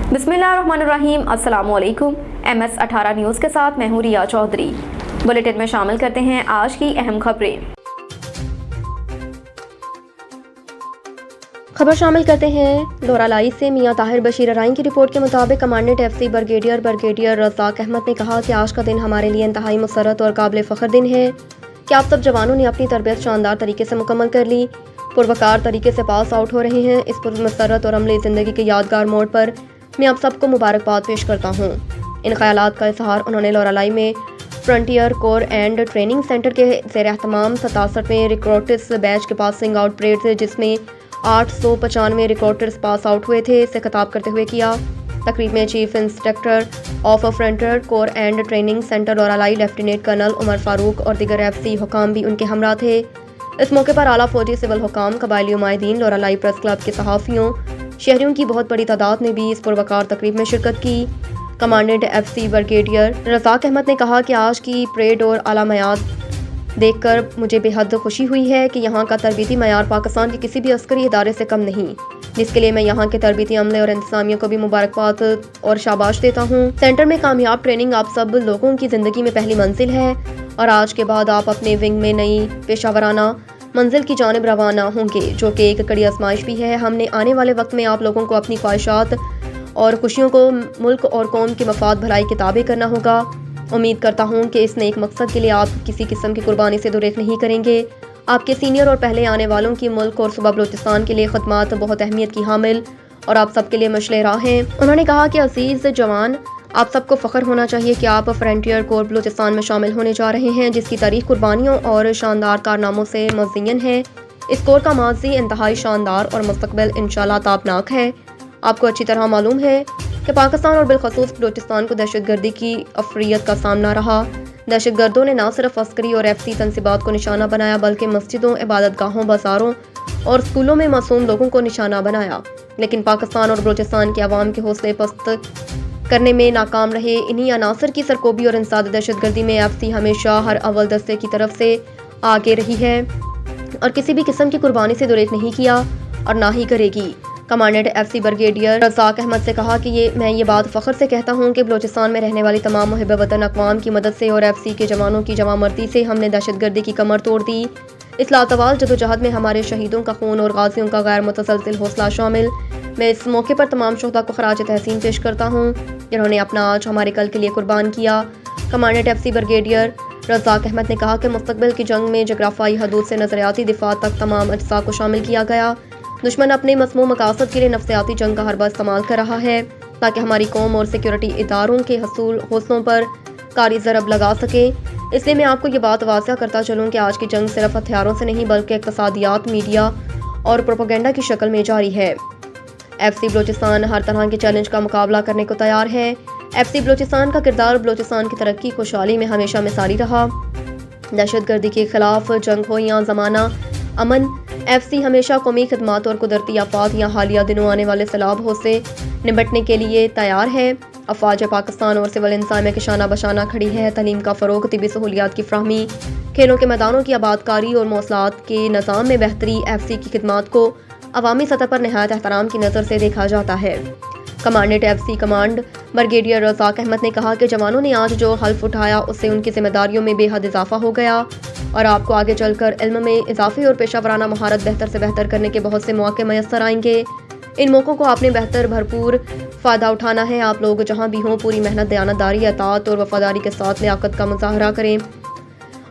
बिस्मिल्लाहिर्रहमानिर्रहीम। अस्सलामु अलैकुम। MS18 न्यूज़ के साथ मैं हूँ रिया चौधरी। बुलेटिन में शामिल करते हैं आज की अहम खबरें। खबर शामिल करते हैं लोरालाई से। मियां ताहिर बशीर राइन की रिपोर्ट के मुताबिक commandant FC brigadier Razzaq Ahmed ने कहा कि आज का दिन हमारे लिए इंतहाई मुसर्रत और काबिल फ़ख्र दिन है कि आप सब जवानों ने अपनी तरबियत शानदार तरीके से मुकम्मल कर ली, पुरवकार तरीके से पास आउट हो रहे हैं। इस पुरमसरत और अमली ज़िंदगी के यादगार मोड़ पर मैं आप सबको मुबारकबाद पेश करता हूँ। इन ख्यालात का इजहार उन्होंने लोरालाई में frontier corps and training centre के ज़ेर एहतमाम 67वें रिक्रूटर्स बैच के पासिंग आउट परेड से, जिसमें 895 रिक्रूटर्स पास आउट हुए थे, से खिताब करते हुए किया। तकरीब में chief instructor of frontier corps and training centre Loralai lieutenant colonel Umar Farooq और दीगर FC हुकाम भी उनके हमरा थे। इस मौके पर आला फौजी सिविल हुकाम, कबायली उमायदीन, लोरालाई प्रेस क्लब के सहाफ़ियों, शहरियों की बहुत बड़ी तादाद ने भी इस पुरवकार तकरीब में शिरकत की। Commandant FC brigadier Razzaq Ahmed ने कहा कि आज की परेड और आला मयार देखकर मुझे बेहद खुशी हुई है कि यहाँ का तरबीती मयार पाकिस्तान के किसी भी अस्करी इदारे से कम नहीं, जिसके लिए मैं यहाँ के तरबीती अमले और इंतजामिया को भी मुबारकबाद और शाबाश देता हूँ। सेंटर में कामयाब ट्रेनिंग आप सब लोगों की ज़िंदगी में पहली मंजिल है और आज के बाद आप अपने विंग में नई पेशावराना मंजिल की जानिब रवाना होंगे, जो कि एक कड़ी आजमाइश भी है। हमने आने वाले वक्त में आप लोगों को अपनी ख्वाहिशात और खुशियों को मुल्क और कौम के मफाद भलाई के ताबे करना होगा। उम्मीद करता हूँ कि इस नेक मकसद के लिए आप किसी किस्म की कुर्बानी से दुरेक नहीं करेंगे। आपके सीनियर और पहले आने वालों की मुल्क और सूबा बलूचिस्तान के लिए खदमात बहुत अहमियत की हामिल और आप सबके लिए मशले राह हैं। उन्होंने कहा कि अजीज जवान, आप सबको फ़ख्र होना चाहिए कि आप फ्रंटियर कोर बलूचिस्तान में शामिल होने जा रहे हैं, जिसकी तारीख कुर्बानियों और शानदार कारनामों से मज़ीन है। इस कोर का माजी इंतहाई शानदार और मुस्तक़बिल इंशाअल्लाह ताबनाक है। आपको अच्छी तरह मालूम है कि पाकिस्तान और बिलखसूस बलूचिस्तान को दहशतगर्दी की अफरियत का सामना रहा। दहशतगर्दों ने न सिर्फ अस्करी और FC तंसीबात को निशाना बनाया, बल्कि मस्जिदों, इबादत गाहों, बाजारों और स्कूलों में मासूम लोगों को निशाना बनाया। लेकिन पाकिस्तान और बलूचिस्तान के अवाम के हौसले पस्त करने में नाकाम रहे। इन्हीं अनासर की सरकोबी और इंसाद दहशतगर्दी में FC हमेशा हर अव्वल दस्ते की तरफ से आगे रही है और किसी भी किस्म की कुर्बानी से दुरेक नहीं किया और ना ही करेगी। Commandant FC brigadier Razzaq Ahmed से कहा कि मैं ये बात फ़ख्र से कहता हूँ कि बलूचिस्तान में रहने वाली तमाम मुहिब वतन अक़वाम की मदद से और FC के जवानों की जवामर्दी से हमने दहशतगर्दी की कमर तोड़ दी। इस लातवाल जदोजहद में हमारे शहीदों का खून और गाजियों का गैर मुतसलसिल हौसला शामिल। मैं इस मौके पर तमाम शोहदा को खराज तहसीन पेश करता हूँ, जिन्होंने अपना आज हमारे कल के लिए कुर्बान किया। Commandant FC brigadier Razzaq Ahmed ने कहा कि मुस्तक़बिल की जंग में जगराफाई हदूद से नज़रियाती दिफा तक तमाम अज्जा को शामिल किया गया। दुश्मन अपने मसमूम मकासद के लिए नफ्सियाती जंग का हरबा इस्तेमाल कर रहा है ताकि हमारी कौम और सिक्योरिटी इदारों के हौसलों पर कारी ज़रब लगा सके। इसलिए मैं आपको ये बात वाज़ह करता चलूँ कि आज की जंग सिर्फ हथियारों से नहीं, बल्कि इक़्तिसादियात, मीडिया और प्रोपेगेंडा की शक्ल में जारी है। FC बलूचिस्तान हर तरह के चैलेंज का मुकाबला करने को तैयार है। FC बलूचिस्तान का किरदार बलूचिस्तान की तरक्की खुशहाली में हमेशा मिसाली रहा। दहशतगर्दी के खिलाफ जंग हो या ज़माना अमन, FC हमेशा कौमी खदमात और कुदरती आफात या हालिया दिनों आने वाले सैलाब हो से निपटने के लिए तैयार है। अफवाज पाकिस्तान और सिविल इंतजामिया के शाना बशाना खड़ी है। तलीम का फ़रोग़, तिबी सहूलियात की फ्राहमी, खेलों के मैदानों की आबादकारी और मौसलात के निज़ाम में बेहतरी FC की खिदमात को अवामी सतह पर नहायत एहतराम की नज़र से देखा जाता है। Commandant FC command brigadier Razzaq Ahmed ने कहा कि जवानों ने आज जो हल्फ उठाया उससे उनकी जिम्मेदारियों में बेहद इजाफा हो गया और आपको आगे चलकर इल्म में इजाफे और पेशावराना महारत बेहतर से बेहतर करने के बहुत से मौके मैसर आएंगे। इन मौक़ों को आपने बेहतर भरपूर फ़ायदा उठाना है। आप लोग जहाँ भी हों पूरी मेहनत, दयानतदारी, अतात और वफादारी के साथ लियाकत का मुज़ाहरा करें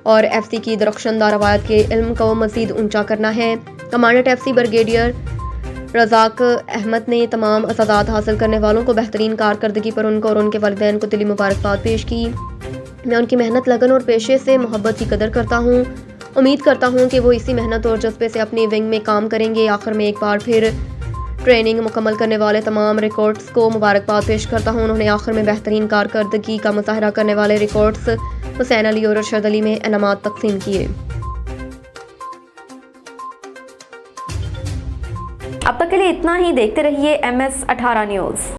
और FC की दरख्शंदा रवायत के इल्म को मज़ीद ऊंचा करना है। Commandant FC brigadier Razzaq Ahmed ने तमाम अज़ादात हासिल करने वालों को बेहतरीन कारकर्दगी पर उनको और उनके वालिदैन को दिली मुबारकबाद पेश की। मैं उनकी मेहनत, लगन और पेशे से मोहब्बत की कदर करता हूँ। उम्मीद करता हूँ कि वो इसी मेहनत और जज्बे से अपनी विंग में काम करेंगे। आखिर में एक बार फिर ट्रेनिंग मुकम्मल करने वाले तमाम रिकॉर्ड्स को मुबारकबाद पेश करता हूँ। उन्होंने आखिर में बेहतरीन कारकर्दगी का मुजाहरा करने वाले रिकॉर्ड्स हुसैन अली और अरशद अली में इनामात तकसीम किए। अब तक के लिए इतना ही। देखते रहिए MS18 न्यूज़।